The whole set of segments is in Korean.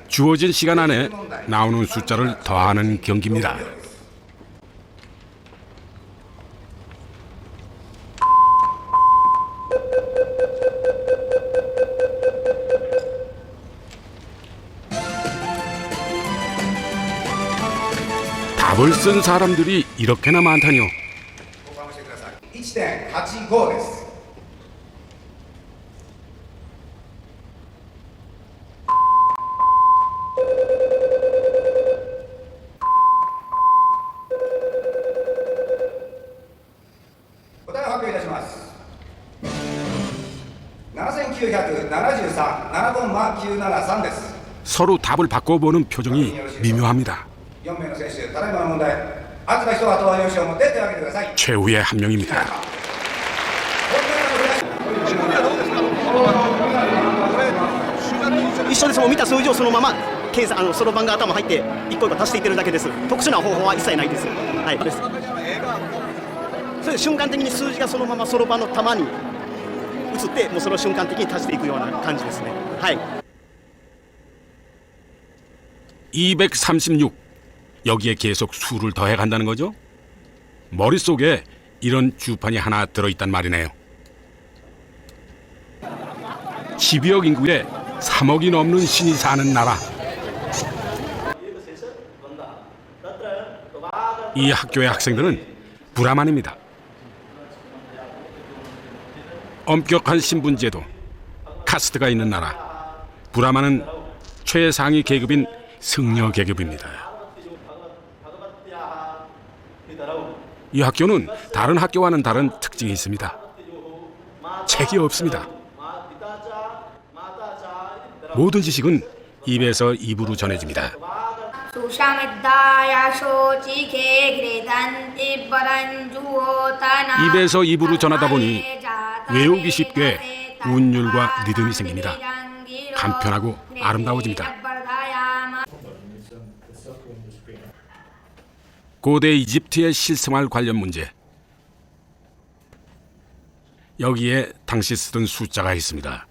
주어진 시간 안에 나오는 숫자를 더하는 경기입니다. 답을 쓴 사람들이 이렇게나 많다니요. 1.85 です。答えを発表いたします。7973、75973です。 서로 답을 바꿔보는 표정이 미묘합니다. 4名の選手、ただいまの問題、あった人は答案用紙を持って手を挙げてください。 최후의 한 명입니다.一緒です。もう見た数字をそのままそろばんが頭入って一個一個足していってるだけです。特殊な方法は一切ないです。はいです。それで瞬間的に数字がそのままそろばんの玉に移ってもうそれを瞬間的に足していくような感じですね。はい。 236. 여기에 계속 수를 더해 간다는 거죠? 머릿속에 이런 주판이 하나 들어있단 말이네요. 12억 인구에 3억이 넘는 신이 사는 나라. 이 학교의 학생들은 브라만입니다. 엄격한 신분제도, 카스트가 있는 나라. 브라만은 최상위 계급인 승려 계급입니다. 이 학교는 다른 학교와는 다른 특징이 있습니다. 책이 없습니다. 모든 지식은 입에서 입으로 전해집니다. 입에서 입으로 전하다 보니 외우기 쉽게 운율과 리듬이 생깁니다. 간편하고 아름다워집니다. 고대 이집트의 실생활 관련 문제. 여기에 당시 쓰던 숫자가 있습니다.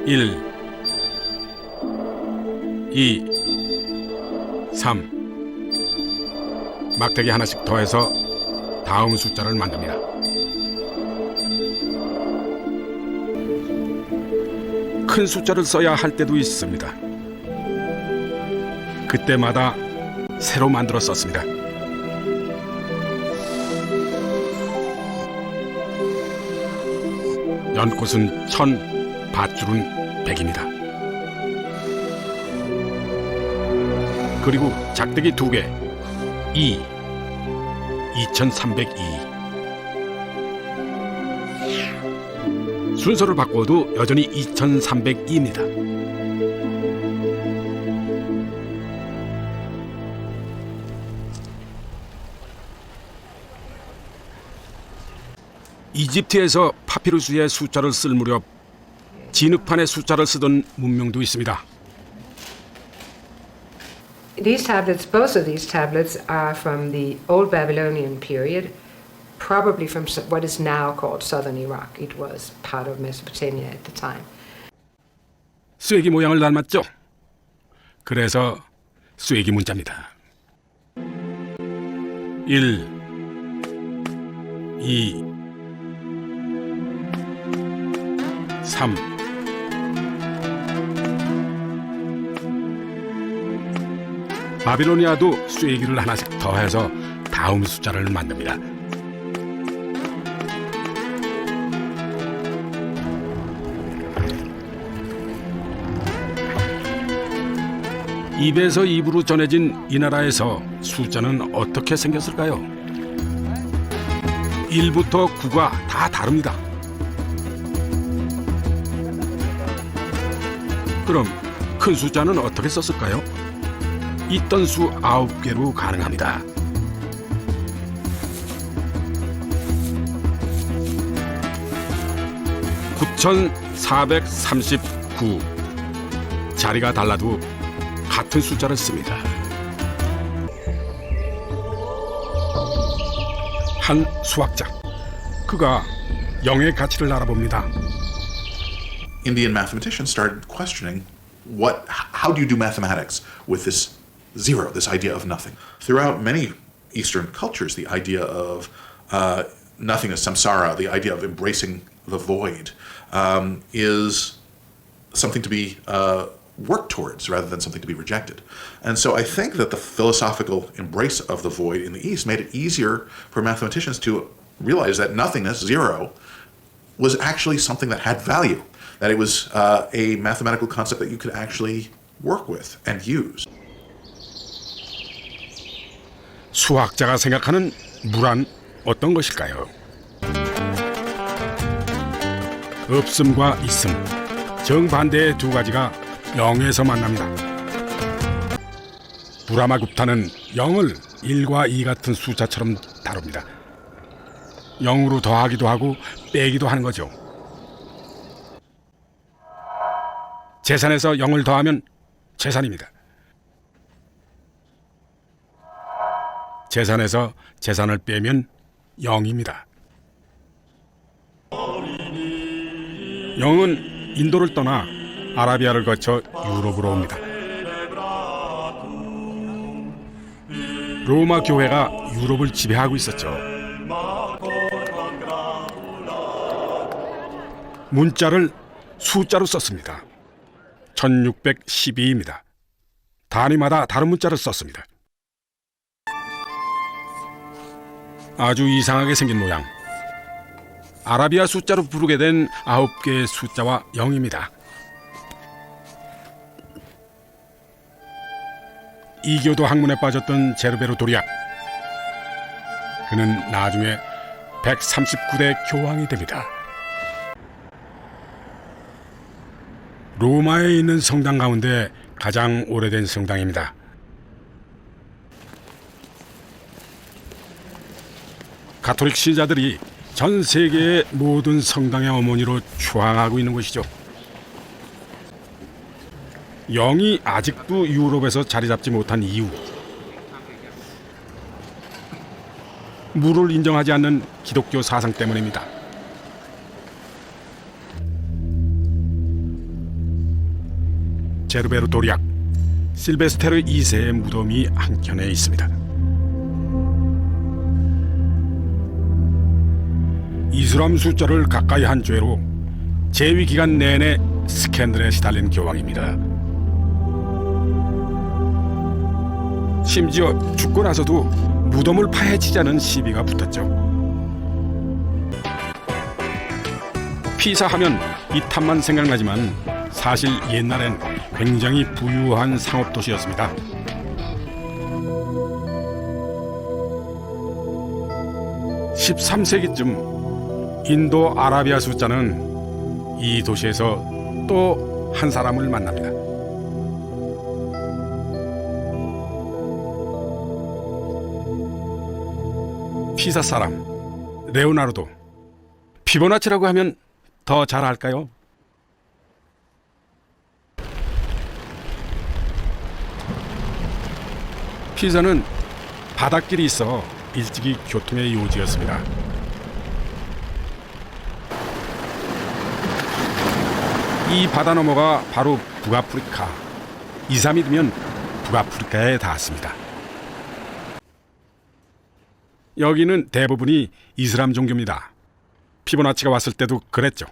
(1) (2) (3) 막대기 하나씩 더해서 다음 숫자를 만듭니다. 큰 숫자를 써야 할 때도 있습니다. 그때마다 새로 만들어 썼습니다. 연꽃은 1000, 밧줄은 100입니다. 그리고 작대기 2개, 2, 2302. 순서를 바꿔도 여전히 2302입니다. 이집트에서 파피루스의 숫자를 쓸 무렵 진흙판에 숫자를 쓰던 문명도 있습니다. These tablets, both of these tablets are from the Old Babylonian period. Probably from what is now called southern Iraq. It was part of Mesopotamia at the time. 쐐기 모양을 닮았죠? 그래서 쐐기 문자입니다. 1, 2, 3. 바빌로니아도 쐐기를 하나씩 더해서 다음 숫자를 만듭니다. 입에서 입으로 전해진 이 나라에서 숫자는 어떻게 생겼을까요? 1부터 9가 다 다릅니다. 그럼 큰 숫자는 어떻게 썼을까요? 있던 수 9개로 가능합니다. (9439) 자리가 달라도 같은 숫자를 씁니다. 한 수학자, 그가 영의 가치를 알아봅니다. Indian mathematicians started questioning how do you do mathematics with this zero, this idea of nothing. Throughout many Eastern cultures, the idea of nothingness, samsara, the idea of embracing the void, is something to be worked towards rather than something to be rejected. And so I think that the philosophical embrace of the void in the East made it easier for mathematicians to realize that nothingness, zero, was actually something that had value, that it was a mathematical concept that you could actually work with and use. 수학자가 생각하는 무란 어떤 것일까요? 없음과 있음, 정반대의 두 가지가 영에서 만납니다. 브라마굽타는 영을 1과 2 같은 숫자처럼 다룹니다. 0으로 더하기도 하고 빼기도 하는 거죠. 재산에서 0을 더하면 재산입니다. 재산에서 재산을 빼면 0입니다. 0은 인도를 떠나 아라비아를 거쳐 유럽으로 옵니다. 로마 교회가 유럽을 지배하고 있었죠. 문자를 숫자로 썼습니다. 1612입니다. 단위마다 다른 문자를 썼습니다. 아주 이상하게 생긴 모양. 아라비아 숫자로 부르게 된 9개의 숫자와 0입니다. 이교도 학문에 빠졌던 제르베로 도리악. 그는 나중에 139대 교황이 됩니다. 로마에 있는 성당 가운데 가장 오래된 성당입니다. 가톨릭 신자들이 전 세계의 모든 성당의 어머니로 추앙하고 있는 곳이죠. 영이 아직도 유럽에서 자리 잡지 못한 이유. 물을 인정하지 않는 기독교 사상 때문입니다. 제르베로 도리악, 실베스테르 2세의 무덤이 한켠에 있습니다. 이슬람 숫자를 가까이 한 죄로 재위 기간 내내 스캔들에 시달린 교황입니다. 심지어 죽고 나서도 무덤을 파헤치자는 시비가 붙었죠. 피사 하면 이 탑만 생각나지만 사실 옛날엔 굉장히 부유한 상업 도시였습니다. (13세기쯤) 인도 아라비아 숫자는 이 도시에서 또 한 사람을 만납니다. 피사 사람 레오나르도. 피보나치라고 하면 더 잘 알까요? 피사는 바닷길이 있어 일찍이 교통의 요지였습니다. 이 바다 너머가 바로 북아프리카. 2, 3일 뒤면 북아프리카에 닿았습니다. 여기는 대부분이 이슬람 종교입니다. 피보나치가 왔을 때도 그랬죠.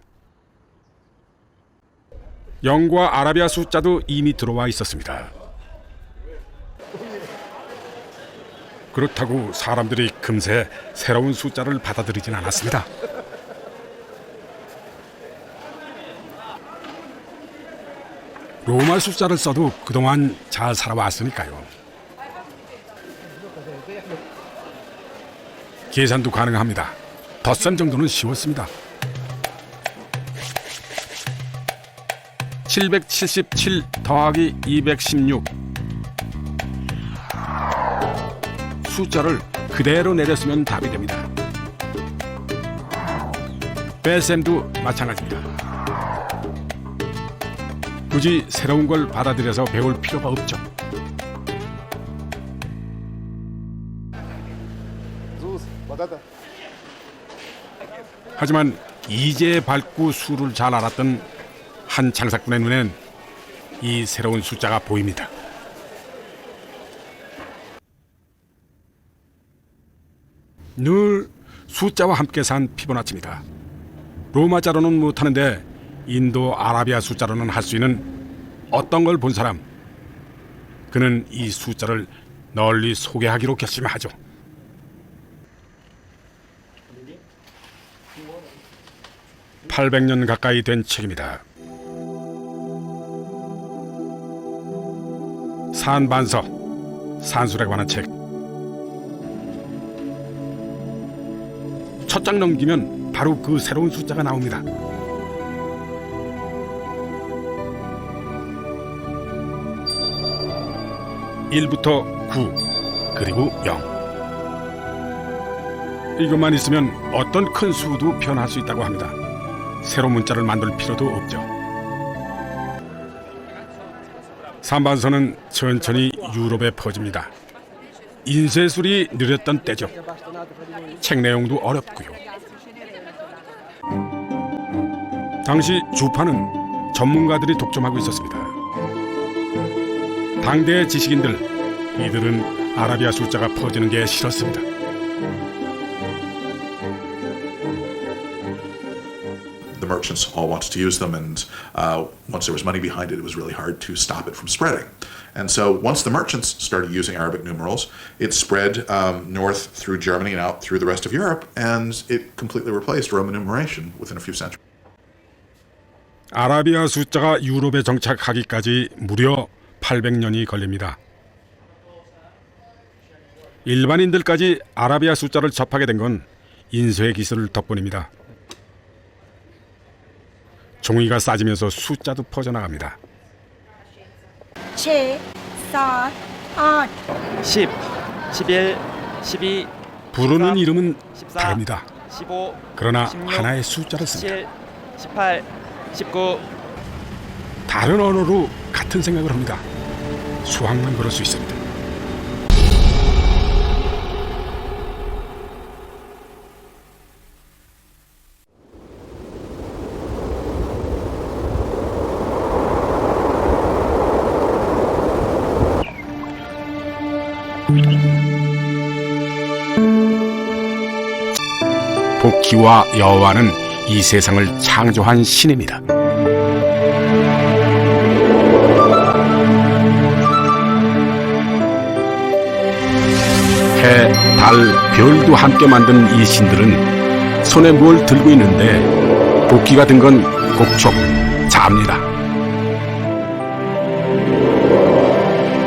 영과 아라비아 숫자도 이미 들어와 있었습니다. 그렇다고 사람들이 금세 새로운 숫자를 받아들이진 않았습니다. 로마 숫자를 써도 그동안 잘 살아왔으니까요. 계산도 가능합니다. 덧셈 정도는 쉬웠습니다. 777 더하기 216. 숫자를 그대로 내렸으면 답이 됩니다. 빼셈도 마찬가지입니다. 굳이 새로운 걸 받아들여서 배울 필요가 없죠. 하지만 이제 밝고 수를 잘 알았던 한 장사꾼의 눈엔 이 새로운 숫자가 보입니다. 늘 숫자와 함께 산 피보나치입니다. 로마자로는 못하는데 인도 아라비아 숫자로는 할 수 있는 어떤 걸 본 사람, 그는 이 숫자를 널리 소개하기로 결심하죠. (800년) 가까이 된 책입니다. 산반서, 산술에 관한 책. 첫 장 넘기면 바로 그 새로운 숫자가 나옵니다. (1부터) (9) 그리고 (0). 이것만 있으면 어떤 큰 수도 표현할 수 있다고 합니다. 새로운 문자를 만들 필요도 없죠. 산반서는 천천히 유럽에 퍼집니다. 인쇄술이 느렸던 때죠. 책 내용도 어렵고요. 당시 주파는 전문가들이 독점하고 있었습니다. 당대의 지식인들, 이들은 아라비아 숫자가 퍼지는 게 싫었습니다. The merchants all wanted to use them, and once there was money behind it, it was really hard to stop it from spreading. And so once the merchants started using Arabic numerals, it spread north through Germany and out through the rest of Europe, and it completely replaced Roman numeration within a few centuries. 아라비아 숫자가 유럽에 정착하기까지 무려 800년이 걸립니다. 일반인들까지 아라비아 숫자를 접하게 된 건 인쇄 기술 덕분입니다. 종이가 싸지면서 숫자도 퍼져나갑니다. 7, 4, 8 10, 11, 12, 부르는 이름은 14, 다릅니다. 15, 그러나 16, 하나의 숫자를 씁니다. 17, 18, 19. 다른 언어로 같은 생각을 합니다. 수학만 그럴 수 있습니다. 복희와 여호와는 이 세상을 창조한 신입니다. 해, 달, 별도 함께 만든 이 신들은 손에 뭘 들고 있는데 복희가 든 건 곡촉, 자입니다.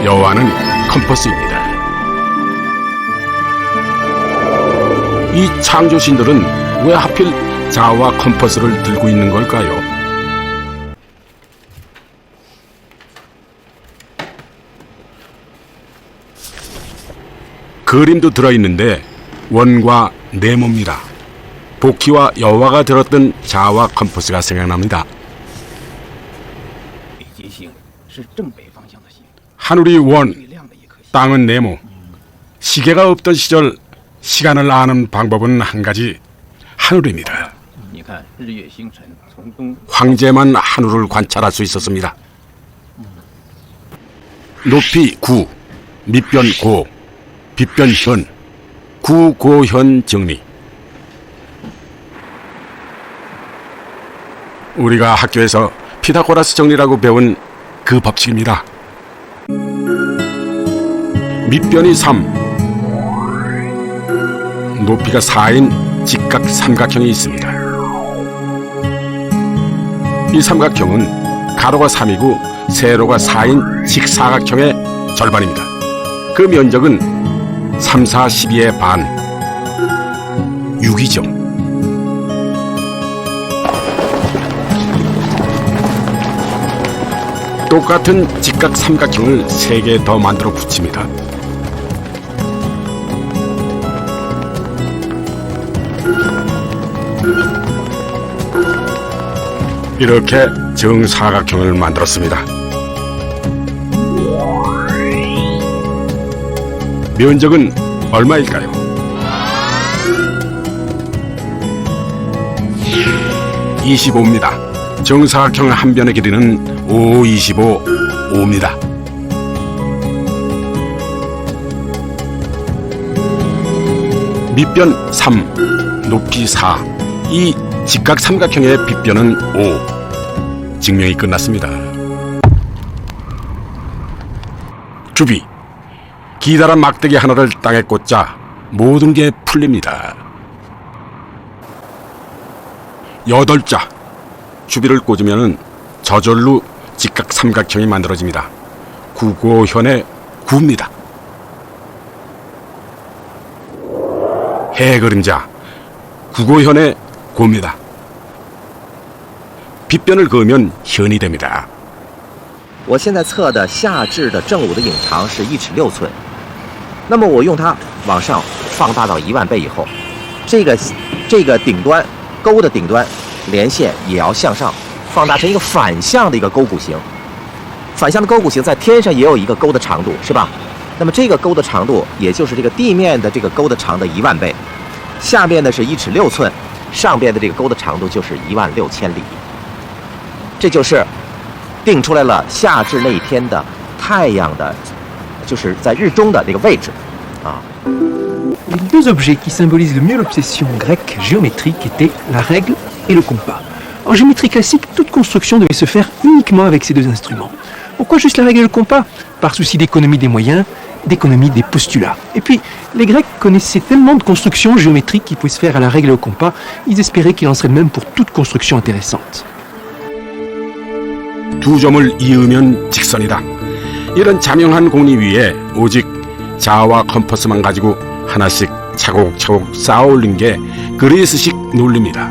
여호와는 컴퍼스입니다. 이 창조신들은 왜 하필 자와 컴퍼스를 들고 있는 걸까요? 그림도 들어있는데 원과 네모입니다. 복희와 여호와가 들었던 자와 컴퍼스가 생각납니다. 하늘이 원, 땅은 네모. 시계가 없던 시절 시간을 아는 방법은 한 가지, 하늘입니다. 황제만 하늘을 관찰할 수 있었습니다. 높이 9, 밑변 고, 빗변 현, 구고현 정리. 우리가 학교에서 피타고라스 정리라고 배운 그 법칙입니다. 밑변이 3, 높이가 4인 직각 삼각형이 있습니다. 이 삼각형은 가로가 3이고 세로가 4인 직사각형의 절반입니다. 그 면적은 3, 4, 12의 반, 6이죠. 똑같은 직각 삼각형을 3개 더 만들어 붙입니다. 이렇게 정사각형을 만들었습니다. 면적은 얼마일까요? 25입니다. 정사각형 한 변의 길이는 5, 25, 5입니다. 밑변 3, 높이 4. 이 직각 삼각형의 빗변은 5. 증명이 끝났습니다. 주비. 기다란 막대기 하나를 땅에 꽂자 모든 게 풀립니다. 8자. 주비를 꽂으면 저절로 직각 삼각형이 만들어집니다. 구고현의 구입니다. 해 그림자. 구고현의 고입니다. 빗변을 그으면 현이 됩니다. 我现在测的下至的正午的影长是1尺6寸，那么我用它往上放大到10000倍以后，这个顶端钩的顶端连线也要向上放大成一个反向的一个钩骨形。反向的钩骨形在天上也有一个钩的长度，是吧？那么这个钩的长度也就是这个地面的这个钩的长的10000倍，下面的是1尺6寸，上边的这个钩的长度就是16000里。这就是定出来了夏至那一天的太阳的，就是在日中的那个位置，啊。 Les deux objets qui symbolisent le mieux l'obsession grecque géométrique étaient la règle et le compas. En géométrie classique, toute construction devait se faire uniquement avec ces deux instruments. Pourquoi juste la règle et le compas? Par souci d'économie des moyens, d'économie des postulats. Et puis, les Grecs connaissaient tellement de constructions géométriques qui pouvaient se faire à la règle et au compas, ils espéraient qu'il en serait de même pour toute construction intéressante. 두 점을 이으면 직선이다. 이런 자명한 공리 위에 오직 자와 컴퍼스만 가지고 하나씩 차곡차곡 쌓아올린 게 그리스식 논리입니다.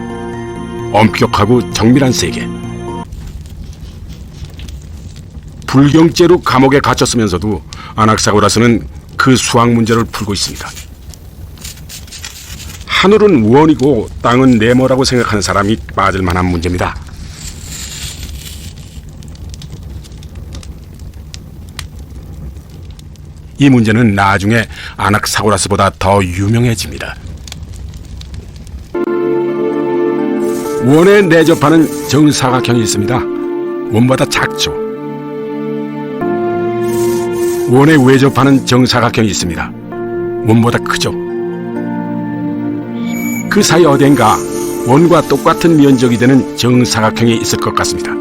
엄격하고 정밀한 세계. 불경죄로 감옥에 갇혔으면서도 아낙사고라스는 그 수학 문제를 풀고 있습니다. 하늘은 원이고 땅은 네모라고 생각하는 사람이 빠질 만한 문제입니다. 이 문제는 나중에 아낙사고라스보다 더 유명해집니다. 원에 내접하는 정사각형이 있습니다. 원보다 작죠. 원에 외접하는 정사각형이 있습니다. 원보다 크죠. 그 사이 어딘가 원과 똑같은 면적이 되는 정사각형이 있을 것 같습니다.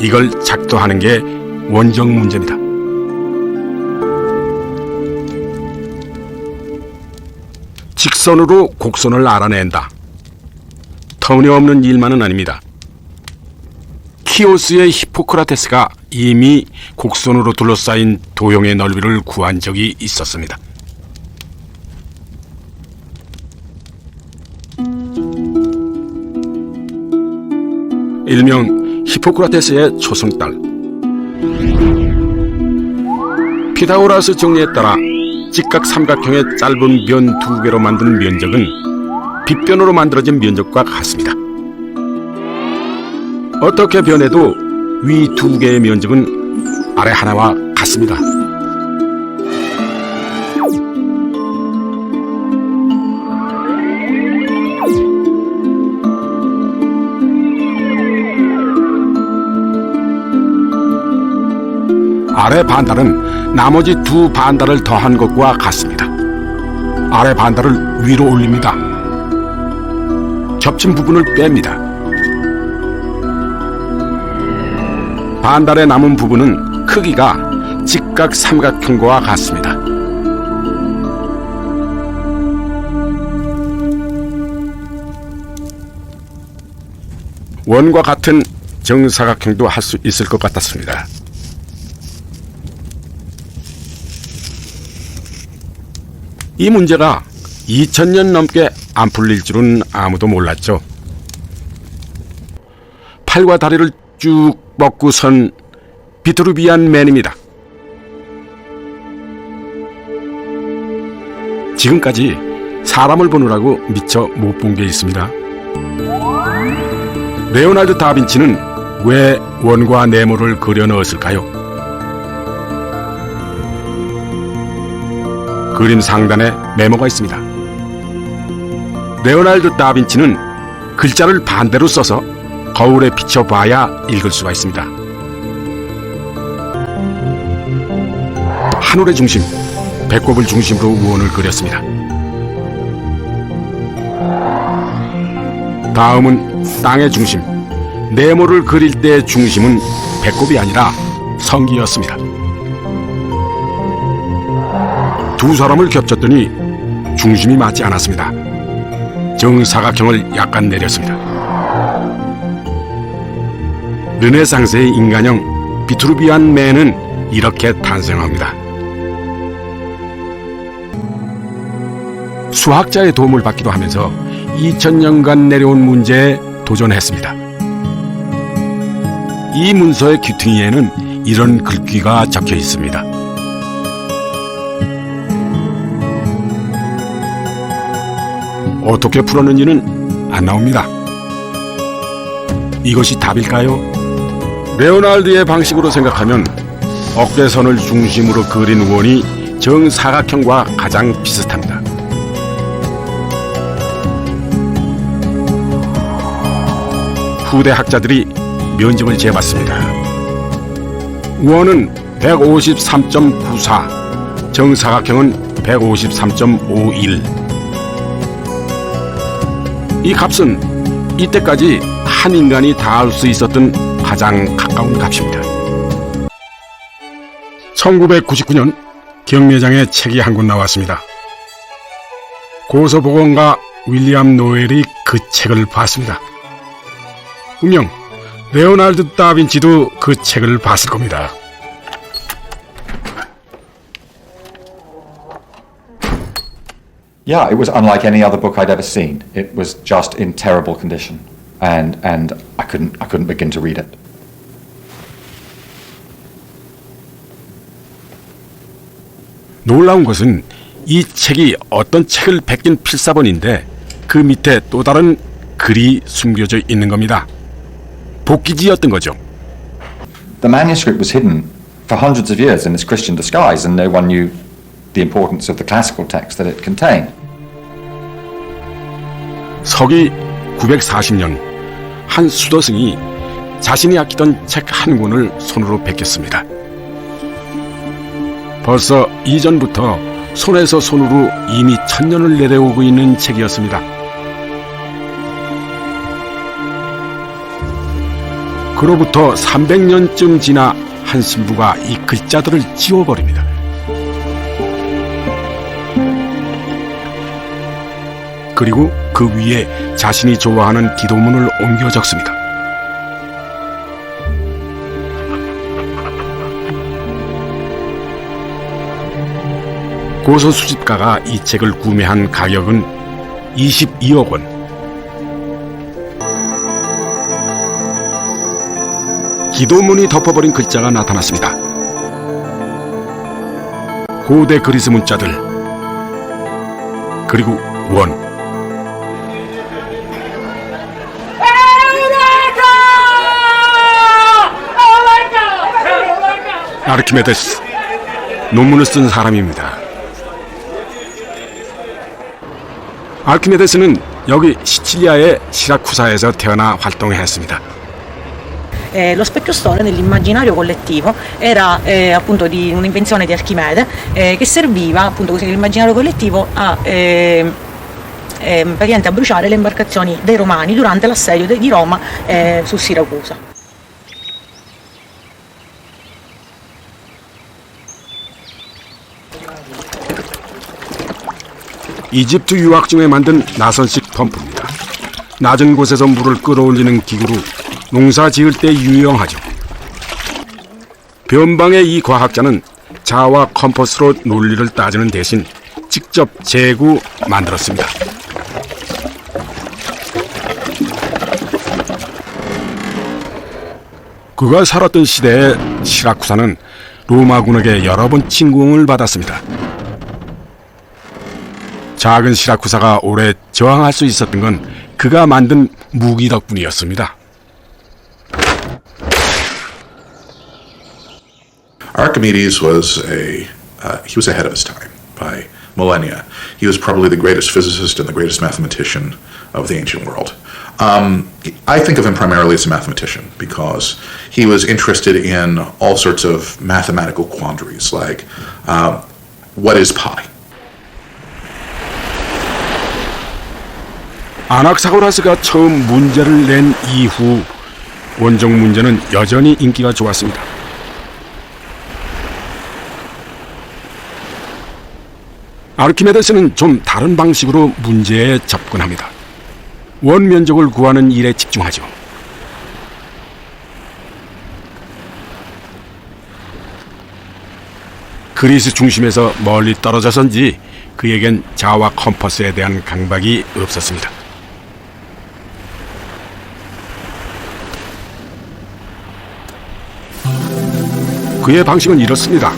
이걸 작도하는 게 원정 문제입니다. 직선으로 곡선을 알아낸다. 터무니없는 일만은 아닙니다. 키오스의 히포크라테스가 이미 곡선으로 둘러싸인 도형의 넓이를 구한 적이 있었습니다. 일명 히포크라테스의 초승달. 피타고라스 정리에 따라 직각 삼각형의 짧은 변 2개로 만든 면적은 빗변으로 만들어진 면적과 같습니다. 어떻게 변해도 위 2개의 면적은 아래 하나와 같습니다. 아래 반달은 나머지 두 반달을 더한 것과 같습니다. 아래 반달을 위로 올립니다. 겹친 부분을 뺍니다. 반달에 남은 부분은 크기가 직각 삼각형과 같습니다. 원과 같은 정사각형도 할 수 있을 것 같았습니다. 이 문제가 2000년 넘게 안 풀릴 줄은 아무도 몰랐죠. 팔과 다리를 쭉 뻗고 선 비트루비안 맨입니다. 지금까지 사람을 보느라고 미처 못 본 게 있습니다. 레오나르도 다빈치는 왜 원과 네모를 그려 넣었을까요? 그림 상단에 메모가 있습니다. 레오나르도 다빈치는 글자를 반대로 써서 거울에 비춰봐야 읽을 수가 있습니다. 하늘의 중심, 배꼽을 중심으로 우원을 그렸습니다. 다음은 땅의 중심, 네모를 그릴 때의 중심은 배꼽이 아니라 성기였습니다. 두 사람을 겹쳤더니 중심이 맞지 않았습니다. 정사각형을 약간 내렸습니다. 르네상스의 인간형 비트루비안 맨은 이렇게 탄생합니다. 수학자의 도움을 받기도 하면서 2000년간 내려온 문제에 도전했습니다. 이 문서의 귀퉁이에는 이런 글귀가 적혀 있습니다. 어떻게 풀었는지는 안 나옵니다. 이것이 답일까요? 레오날드의 방식으로 생각하면 어깨선을 중심으로 그린 원이 정사각형과 가장 비슷합니다. 후대 학자들이 면적을 재봤습니다. 원은 153.94, 정사각형은 153.51. 이 값은 이때까지 한 인간이 닿을 수 있었던 가장 가까운 값입니다. 1999년 경매장에 책이 한 권 나왔습니다. 고서보건가 윌리엄 노엘이 그 책을 봤습니다. 분명 레오날드 다빈치도 그 책을 봤을 겁니다. Yeah, it was unlike any other book I'd ever seen. It was just in terrible condition, and I couldn't begin to read it. 놀라운 것은 이 책이 어떤 책을 베낀 필사본인데 그 밑에 또 다른 글이 숨겨져 있는 겁니다. 복기지였던 거죠. The manuscript was hidden for hundreds of years in its Christian disguise, and no one knew the importance of the classical text that it contained. 서기 940년 한 수도승이 자신이 아끼던 책 한 권을 손으로 베꼈습니다. 벌써 이전부터 손에서 손으로 이미 1000년을 내려오고 있는 책이었습니다. 그로부터 300년쯤 지나 한 신부가 이 글자들을 지워버립니다. 그리고 그 위에 자신이 좋아하는 기도문을 옮겨 적습니다. 고서 수집가가 이 책을 구매한 가격은 22억 원. 기도문이 덮어버린 글자가 나타났습니다. 고대 그리스 문자들, 그리고 원. 아르키메데스, 논문을 쓴 사람입니다. 아르키메데스는 여기 시칠리아의 시라쿠사에서 태어나 활동했습니다. Lo specchio stone nell'immaginario collettivo era appunto di un'invenzione di Archimede che serviva appunto così nell'immaginario collettivo a praticamente a bruciare le imbarcazioni dei Romani durante l'assedio di Roma su Siracusa. 이집트 유학 중에 만든 나선식 펌프입니다. 낮은 곳에서 물을 끌어올리는 기구로 농사 지을 때 유용하죠. 변방의 이 과학자는 자와 컴퍼스로 논리를 따지는 대신 직접 재고 만들었습니다. 그가 살았던 시대에 시라쿠사는 로마군에게 여러 번 침공을 받았습니다. 작은 시라쿠사가 오래 저항할 수 있었던 건 그가 만든 무기 덕분이었습니다. Archimedes was he was ahead of his time by millennia. He was probably the greatest physicist and the greatest mathematician of the ancient world. I think of him primarily as a mathematician because he was interested in all sorts of mathematical quandaries, like what is pi? 아낙사고라스가 처음 문제를 낸 이후 원정 문제는 여전히 인기가 좋았습니다. 아르키메데스는 좀 다른 방식으로 문제에 접근합니다. 원면적을 구하는 일에 집중하죠. 그리스 중심에서 멀리 떨어져서인지 그에겐 자와 컴퍼스에 대한 강박이 없었습니다. 그의 방식은 이렇습니다.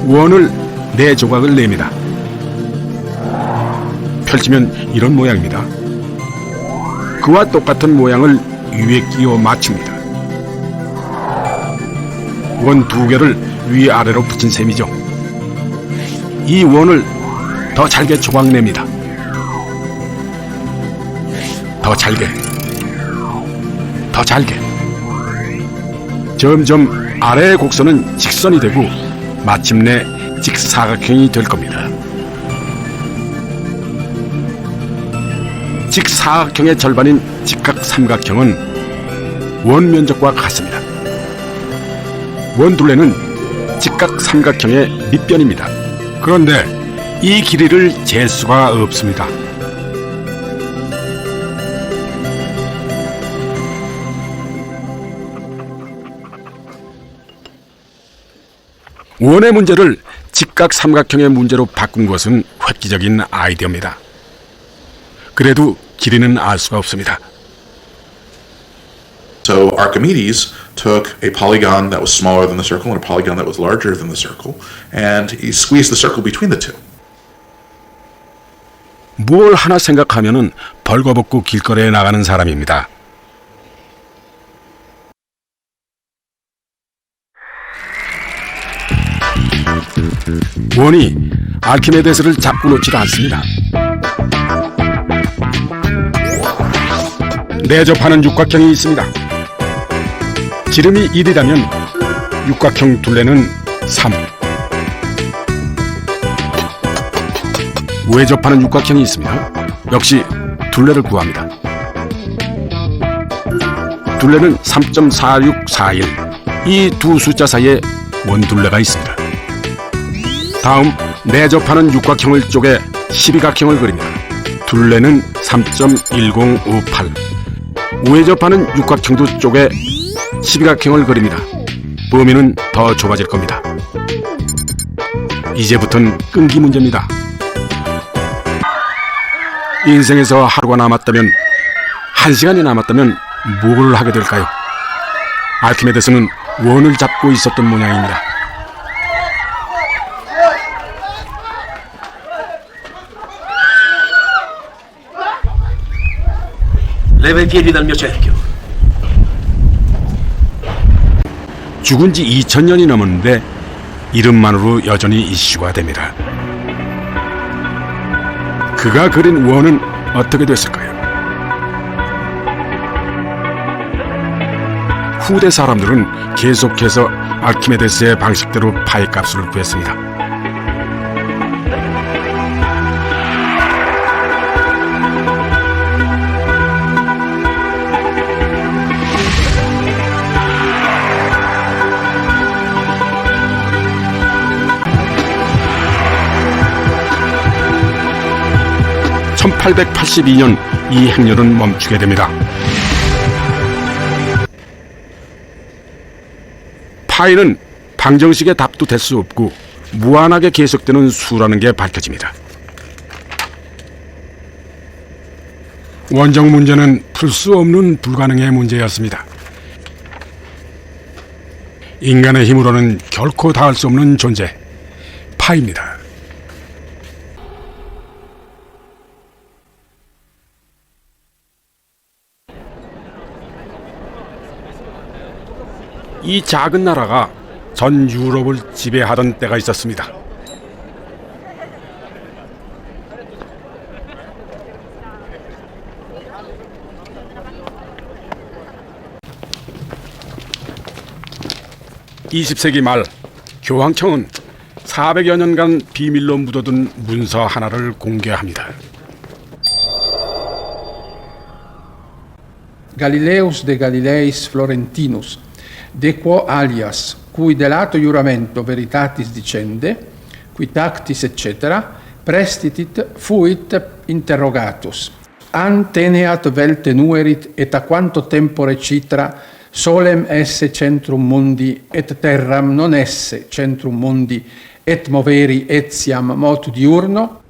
원을 4조각을 냅니다. 펼치면 이런 모양입니다. 그와 똑같은 모양을 위에 끼워 맞춥니다. 원 2개를 위아래로 붙인 셈이죠. 이 원을 더 잘게 조각냅니다. 더 잘게, 더 잘게. 점점 아래의 곡선은 직선이 되고 마침내 직사각형이 될 겁니다. 직사각형의 절반인 직각삼각형은 원면적과 같습니다. 원둘레는 직각삼각형의 밑변입니다. 그런데 이 길이를 잴 수가 없습니다. 원의 문제를 직각삼각형의 문제로 바꾼 것은 획기적인 아이디어입니다. 그래도 길이는 알 수가 없습니다. So Archimedes took a polygon that was smaller than the circle and a polygon that was larger than the circle, and he squeezed the circle between the two. 뭘 하나 생각하면은 벌거벗고 길거리에 나가는 사람입니다. 원이 아르키메데스를 잡고 놓지도 않습니다. 내접하는 육각형이 있습니다. 지름이 1이라면 육각형 둘레는 3. 외접하는 육각형이 있으며 역시 둘레를 구합니다. 둘레는 3.4641. 이 두 숫자 사이에 원둘레가 있습니다. 다음 내접하는 육각형을 쪼개 12각형을 그립니다. 둘레는 3.1058. 외접하는 육각형도 쪼개 12각형을 그립니다. 범위는 더 좁아질 겁니다. 이제부터는 끈기 문제입니다. 인생에서 하루가 남았다면, 1시간이 남았다면 뭘 하게 될까요? 아르키메데스는 원을 잡고 있었던 모양입니다. Leva i piedi dal mio cerchio. 죽은 지 2000년이 넘었는데 이름만으로 여전히 이슈가 됩니다. 그가 그린 원은 어떻게 됐을까요? 후대 사람들은 계속해서 아르키메데스의 방식대로 파이 값을 구했습니다. (1882년) 이 행렬은 멈추게 됩니다. 파이는 방정식의 답도 될 수 없고 무한하게 계속되는 수라는 게 밝혀집니다. 원정 문제는 풀 수 없는 불가능의 문제였습니다. 인간의 힘으로는 결코 닿을 수 없는 존재, 파이입니다. 이 작은 나라가 전 유럽을 지배하던 때가 있었습니다. 20세기 말 교황청은 400여 년간 비밀로 묻어둔 문서 하나를 공개합니다. Galileus de Galileis Florentinus, de quo alias, cui delato juramento veritatis dicende, qui tactis etc., prestitit fuit interrogatus. An teneat vel tenuerit et a quanto tempore citra solem esse centrum mundi et terram non esse centrum mundi et moveri etiam motu diurno.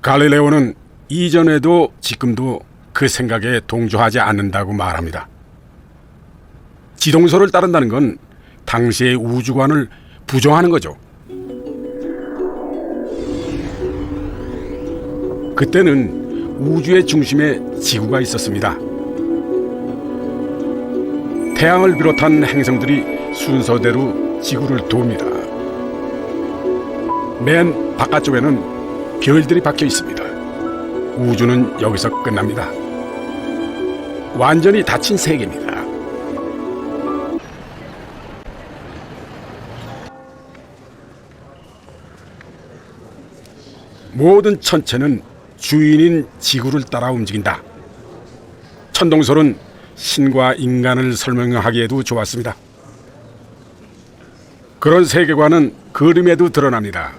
갈릴레오는 이전에도 지금도 그 생각에 동조하지 않는다고 말합니다. 지동설을 따른다는 건 당시의 우주관을 부정하는 거죠. 그때는 우주의 중심에 지구가 있었습니다. 태양을 비롯한 행성들이 순서대로 지구를 돕니다. 맨 바깥쪽에는 별들이 박혀 있습니다. 우주는 여기서 끝납니다. 완전히 닫힌 세계입니다. 모든 천체는 주인인 지구를 따라 움직인다. 천동설은 신과 인간을 설명하기에도 좋았습니다. 그런 세계관은 그림에도 드러납니다.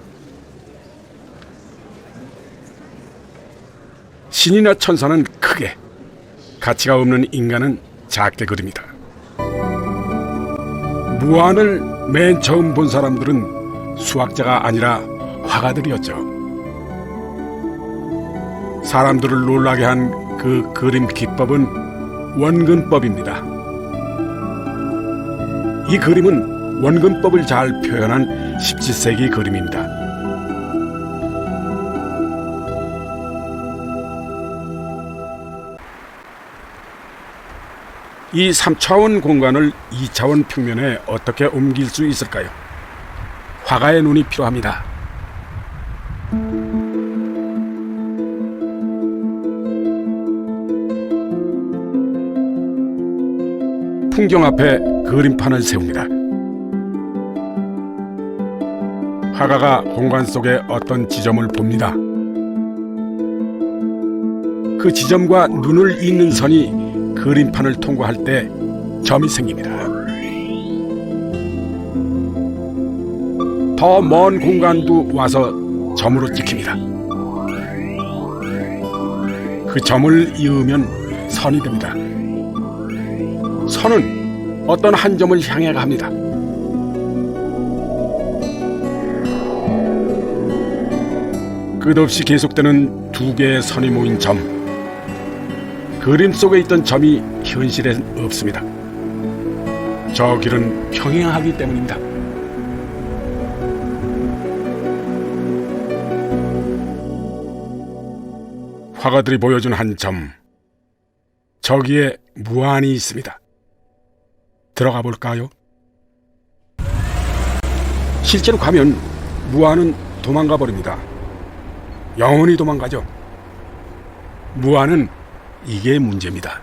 신이나 천사는 크게, 가치가 없는 인간은 작게 그립니다. 무한을 맨 처음 본 사람들은 수학자가 아니라 화가들이었죠. 사람들을 놀라게 한 그 그림 기법은 원근법입니다. 이 그림은 원근법을 잘 표현한 17세기 그림입니다. 이 3차원 공간을 2차원 평면에 어떻게 옮길 수 있을까요? 화가의 눈이 필요합니다. 풍경 앞에 그림판을 세웁니다. 화가가 공간 속에 어떤 지점을 봅니다. 그 지점과 눈을 잇는 선이 그림판을 통과할 때 점이 생깁니다. 더 먼 공간도 와서 점으로 찍힙니다. 그 점을 이으면 선이 됩니다. 선은 어떤 한 점을 향해 갑니다. 끝없이 계속되는 두 개의 선이 모인 점. 그림 속에 있던 점이 현실엔 없습니다. 저 길은 평행하기 때문입니다. 화가들이 보여준 한 점. 저기에 무한이 있습니다. 들어가 볼까요? 실제로 가면 무한은 도망가 버립니다. 영원히 도망가죠. 무한은 이게 문제입니다.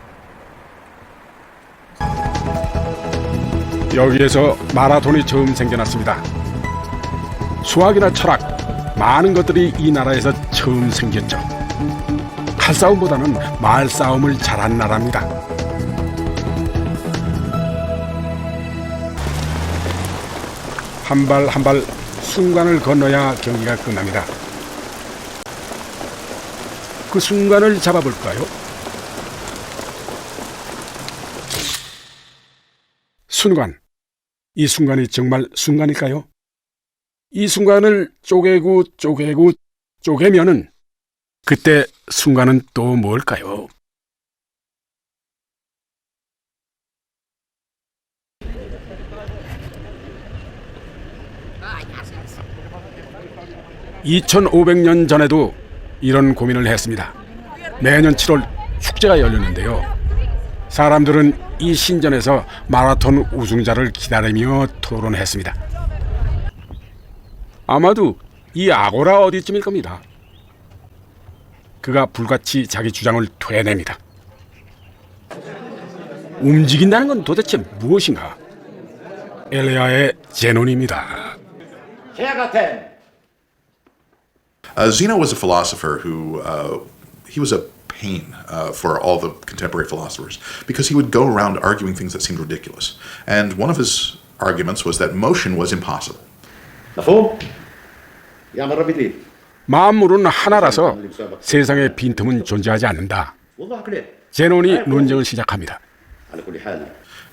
여기에서 마라톤이 처음 생겨났습니다. 수학이나 철학, 많은 것들이 이 나라에서 처음 생겼죠. 칼싸움보다는 말싸움을 잘한 나라입니다. 한 발 한 발 순간을 건너야 경기가 끝납니다. 그 순간을 잡아볼까요? 순간. 이 순간이 정말 순간일까요? 이 순간을 쪼개고 쪼개면은 그때 순간은 또 뭘까요? (2500년) 전에도 이런 고민을 했습니다. 매년 7월 축제가 열렸는데요. 사람들은 이 신전에서 마라톤 우승자를 기다리며 토론했습니다. 아마도 이 아고라 어디쯤일 겁니다. 그가 불같이 자기 주장을 되냅니다. 움직인다는 건 도대체 무엇인가? 엘레아의 제논입니다. Zeno was a philosopher who he was a pain for all the contemporary philosophers because he would go around arguing things that seemed ridiculous. And one of his arguments was that motion was impossible. 만물은 하나라서 세상에 빈틈은 존재하지 않는다. 제논이 논쟁을 시작합니다.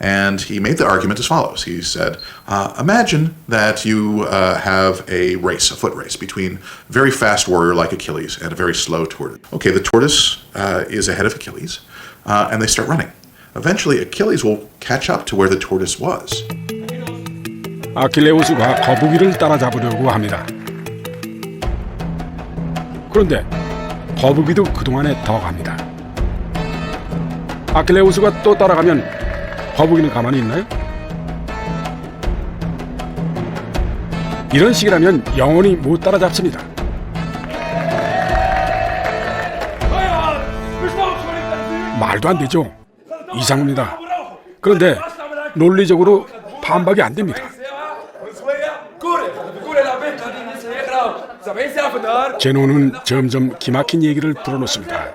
And he made the argument as follows. He said, imagine that you have a race, a foot race, between a very fast warrior like Achilles and a very slow tortoise. Okay, the tortoise is ahead of Achilles, and they start running. Eventually, Achilles will catch up to where the tortoise was. 아킬레우스가 거북이를 따라잡으려고 합니다. 그런데 거북이도 그동안에 더 갑니다. 아킬레우스가 또 따라가면 거북이는 가만히 있나요? 이런 식이라면 영원히 못 따라잡습니다. 말도 안 되죠. 이상합니다. 그런데 논리적으로 반박이 안 됩니다. 제논은 점점 기막힌 얘기를 풀어놓습니다.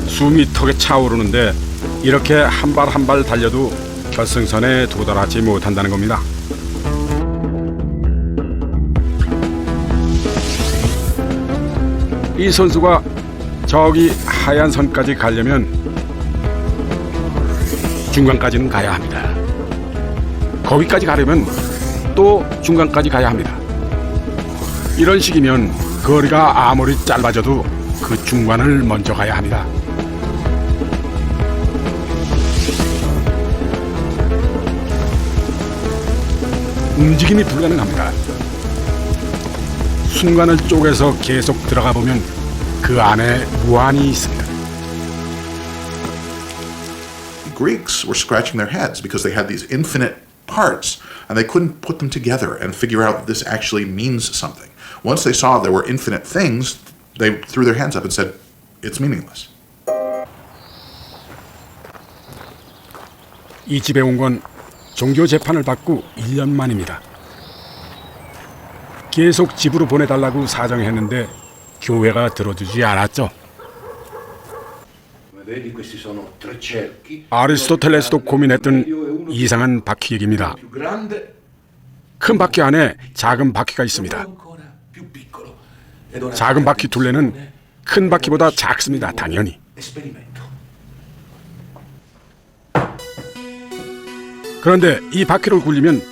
숨이 턱에 차오르는데 이렇게 한 발 한 발 달려도 결승선에 도달하지 못한다는 겁니다. 이 선수가 저기 하얀 선까지 가려면 중간까지는 가야 합니다. 거기까지 가려면 또 중간까지 가야 합니다. 이런 식이면 거리가 아무리 짧아져도 그 중간을 먼저 가야 합니다. 움직임이 불가능합니다. 순간을 쪼개서 계속 들어가 보면 그 안에 무한이 있습니다. Greeks were scratching their heads because they had these infinite parts and they couldn't put them together and figure out that this actually means something. Once they saw there were infinite things, they threw their hands up and said, it's meaningless. 이 집에 온 건 종교 재판을 받고 1년 만입니다. 계속 집으로 보내달라고 사정했는데 교회가 들어주지 않았죠. 아리스토텔레스도 고민했던 이상한 바퀴 얘기입니다. 큰 바퀴 안에 작은 바퀴가 있습니다. 작은 바퀴 둘레는 큰 바퀴보다 작습니다. 당연히. 그런데 이 바퀴를 굴리면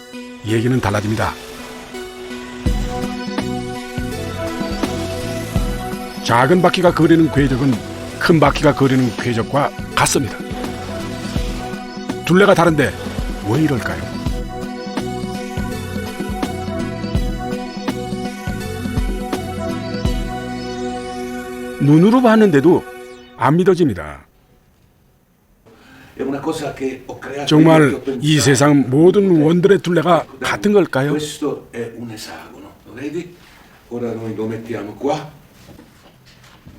얘기는 달라집니다. 작은 바퀴가 그리는 궤적은 큰 바퀴가 그리는 궤적과 같습니다. 둘레가 다른데 왜 이럴까요? 눈으로 봤는데도 안 믿어집니다. 정말 이 세상 모든 원들의 둘레가 같은 걸까요?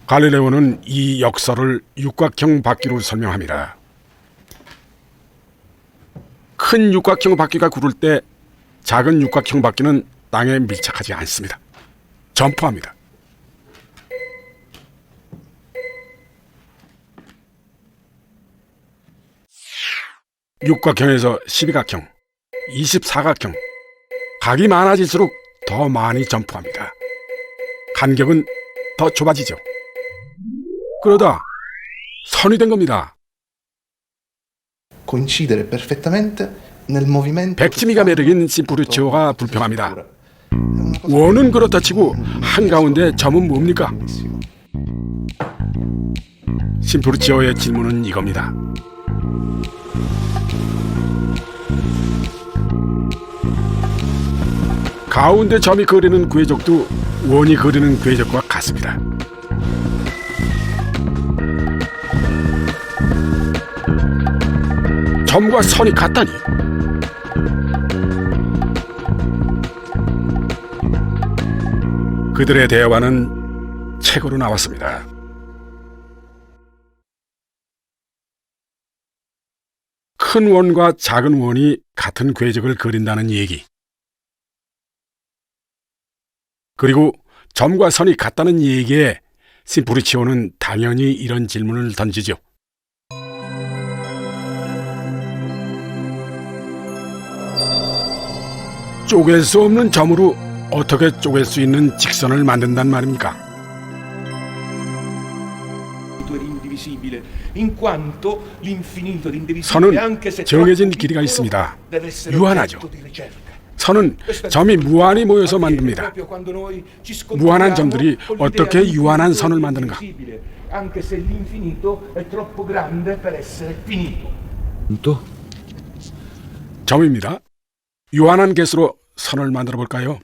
갈릴레오는 이 역설을 육각형 바퀴로 설명합니다. 큰 육각형 바퀴가 구를 때 작은 육각형 바퀴는 땅에 밀착하지 않습니다. 점프합니다. 육각형에서 12각형, 24각형, 각이 많아질수록 더 많이 점프합니다. 간격은 더 좁아지죠. 그러다 선이 된 겁니다. 백지미가 매력인 심프루치오가 불평합니다. 원은 그렇다 치고 한가운데 점은 뭡니까? 심프루치오의 질문은 이겁니다. 가운데 점이 그리는 궤적도 원이 그리는 궤적과 같습니다. 점과 선이 같다니. 그들의 대화는 책으로 나왔습니다. 큰 원과 작은 원이 같은 궤적을 그린다는 얘기. 그리고 점과 선이 같다는 얘기에 심프리치오는 당연히 이런 질문을 던지죠. 쪼갤 수 없는 점으로 어떻게 쪼갤 수 있는 직선을 만든단 말입니까? 선은 정해진 길이가 있습니다. 유한하죠. 선은 점이 무한히 모여서 만듭니다. 무한한 점들이 어떻게 유한한 선을 만드는가? 점입니다. 유한한 개수로 선을 만들어 볼까요?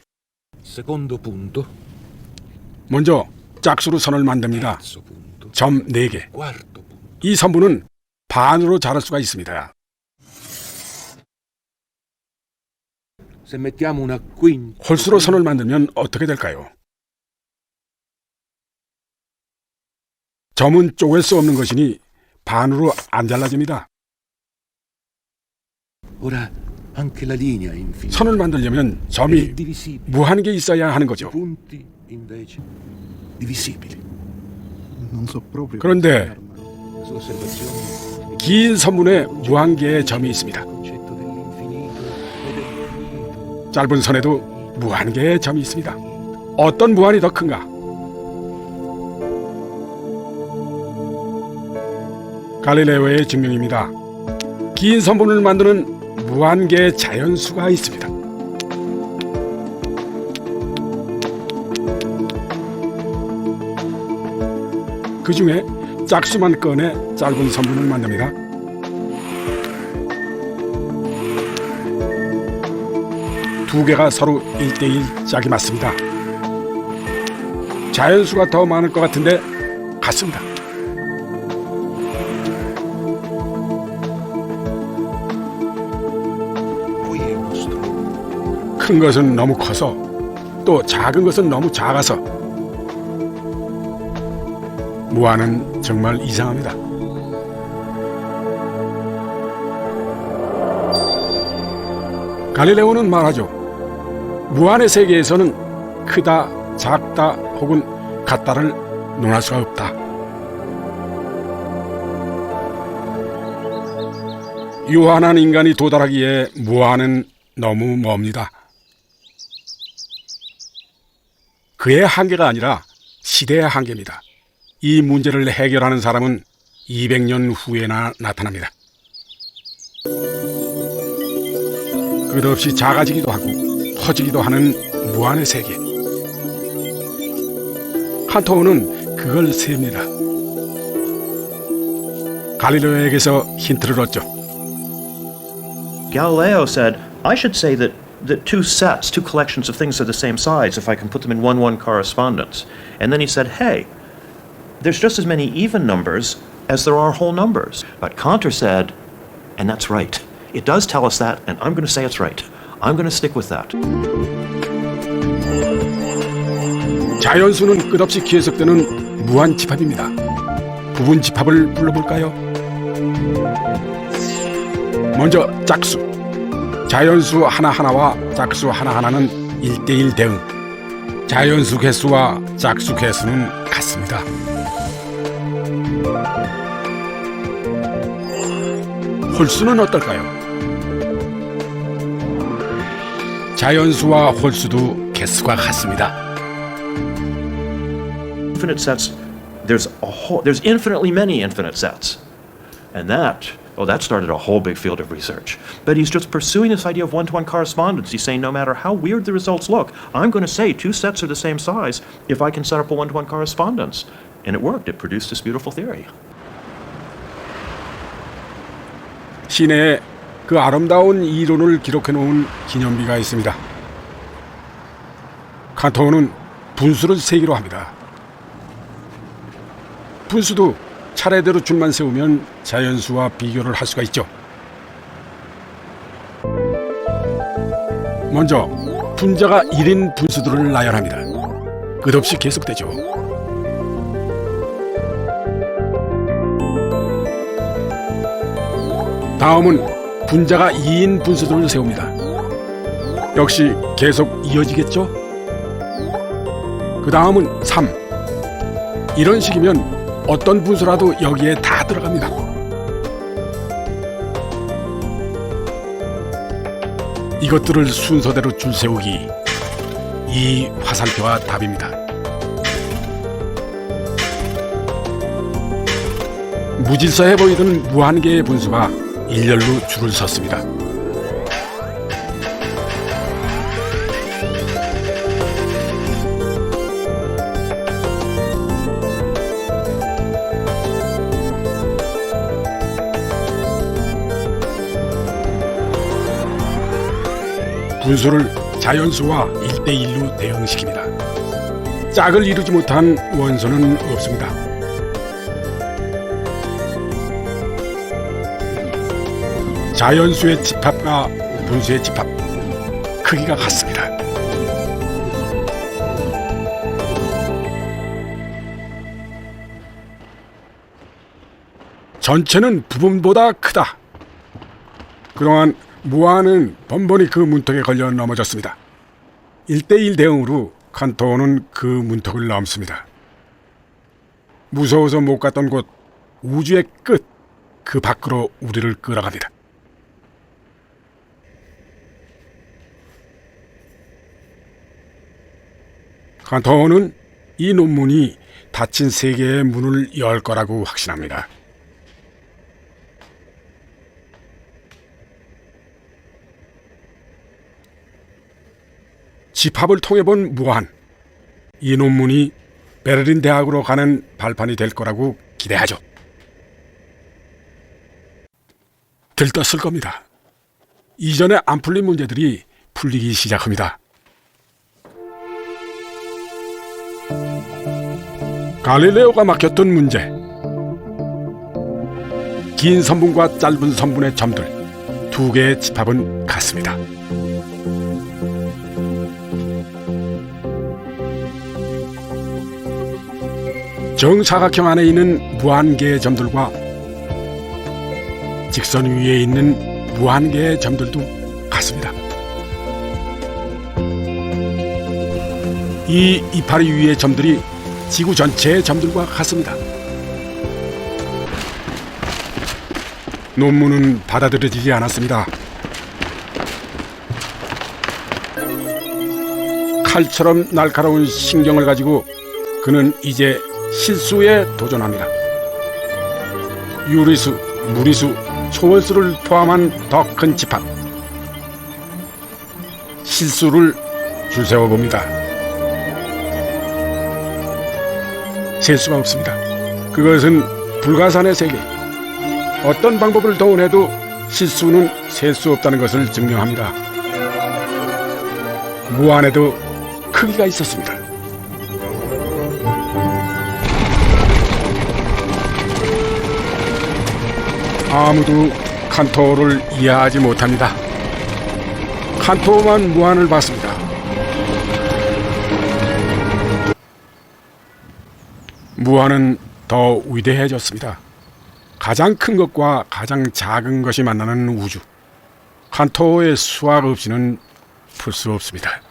먼저 짝수로 선을 만듭니다. 점 4개. 이 선분은 반으로 자를 수가 있습니다. 홀수로 선을 만들면 어떻게 될까요? 점은 쪼갤 수 없는 것이니 반으로 안 잘라집니다. 선을 만들려면 점이 무한개 있어야 하는 거죠. 그런데 긴 선분에 무한개의 점이 있습니다. 짧은 선에도 무한개의 점이 있습니다. 어떤 무한이 더 큰가? 갈릴레오의 증명입니다. 긴 선분을 만드는 무한개의 자연수가 있습니다. 그 중에 짝수만 꺼내 짧은 선분을 만듭니다. 두 개가 서로 1대1 짝이 맞습니다. 자연수가 더 많을 것 같은데 같습니다. 큰 것은 너무 커서 또 작은 것은 너무 작아서 무한은 정말 이상합니다. 갈릴레오는 말하죠. 무한의 세계에서는 크다, 작다 혹은 같다를 논할 수가 없다. 유한한 인간이 도달하기에 무한은 너무 멉니다. 그의 한계가 아니라 시대의 한계입니다. 이 문제를 해결하는 사람은 200년 후에나 나타납니다. 끝없이 작아지기도 하고 커지기도 하는 무한의 세계. 칸토어는 그걸 셉니다. 갈릴레오에게서 힌트를 얻죠. Galileo said, I should say that two sets, two collections of things are the same size if I can put them in 1-1 correspondence. And then he said, hey, there's just as many even numbers as there are whole numbers. But Cantor said, and that's right. It does tell us that, and I'm going to say it's right. I'm going to stick with that. 자연수는 끝없이 계속되는 무한 집합입니다. 부분 집합을 불러볼까요? 먼저 짝수. 자연수 하나하나와 짝수 하나하나는 1대1 대응. 자연수 개수와 짝수 개수는 같습니다. 홀수는 어떨까요? 자연수와 홀수도 개수가 같습니다. Infinite sets, there's infinitely many infinite sets. And that started a whole big field of research. But he's just pursuing this idea of one-to-one correspondence. He's saying no matter how weird the results look, I'm going to say two sets are the same size if I can set up a one-to-one correspondence. And it worked. It produced this beautiful theory. 시내에 그 아름다운 이론을 기록해 놓은 기념비가 있습니다. 칸토어는 분수를 세기로 합니다. 분수도 차례대로 줄만 세우면 자연수와 비교를 할 수가 있죠. 먼저 분자가 1인 분수들을 나열합니다. 끝없이 계속되죠. 다음은 분자가 2인 분수들을 세웁니다. 역시 계속 이어지겠죠? 그 다음은 3. 이런 식이면 어떤 분수라도 여기에 다 들어갑니다. 이것들을 순서대로 줄 세우기, 이 화살표가 답입니다. 무질서해 보이던 무한개의 분수가 일렬로 줄을 섰습니다. 분수를 자연수와 1대1로 대응시킵니다. 짝을 이루지 못한 원소는 없습니다. 자연수의 집합과 분수의 집합, 크기가 같습니다. 전체는 부분보다 크다. 그동안 무한은 번번이 그 문턱에 걸려 넘어졌습니다. 1대1 대응으로 칸토는 그 문턱을 넘습니다. 무서워서 못 갔던 곳, 우주의 끝, 그 밖으로 우리를 끌어갑니다. 칸토는 이 논문이 닫힌 세계의 문을 열 거라고 확신합니다. 집합을 통해 본 무한, 이 논문이 베를린 대학으로 가는 발판이 될 거라고 기대하죠. 들떴을 겁니다. 이전에 안 풀린 문제들이 풀리기 시작합니다. 갈릴레오가 막혔던 문제, 긴 선분과 짧은 선분의 점들, 두 개의 집합은 같습니다. 정사각형 안에 있는 무한개의 점들과 직선 위에 있는 무한개의 점들도 같습니다. 이 이파리 위의 점들이 지구 전체의 점들과 같습니다. 논문은 받아들여지지 않았습니다. 칼처럼 날카로운 신경을 가지고 그는 이제 실수에 도전합니다. 유리수, 무리수, 초월수를 포함한 더 큰 집합, 실수를 줄 세워봅니다. 셀 수가 없습니다. 그것은 불가산의 세계. 어떤 방법을 동원해도 실수는 셀 수 없다는 것을 증명합니다. 무한에도 크기가 있었습니다. 아무도 칸토를 이해하지 못합니다. 칸토만 무한을 봤습니다. 무한은 더 위대해졌습니다. 가장 큰 것과 가장 작은 것이 만나는 우주. 칸토의 수학 없이는 풀 수 없습니다.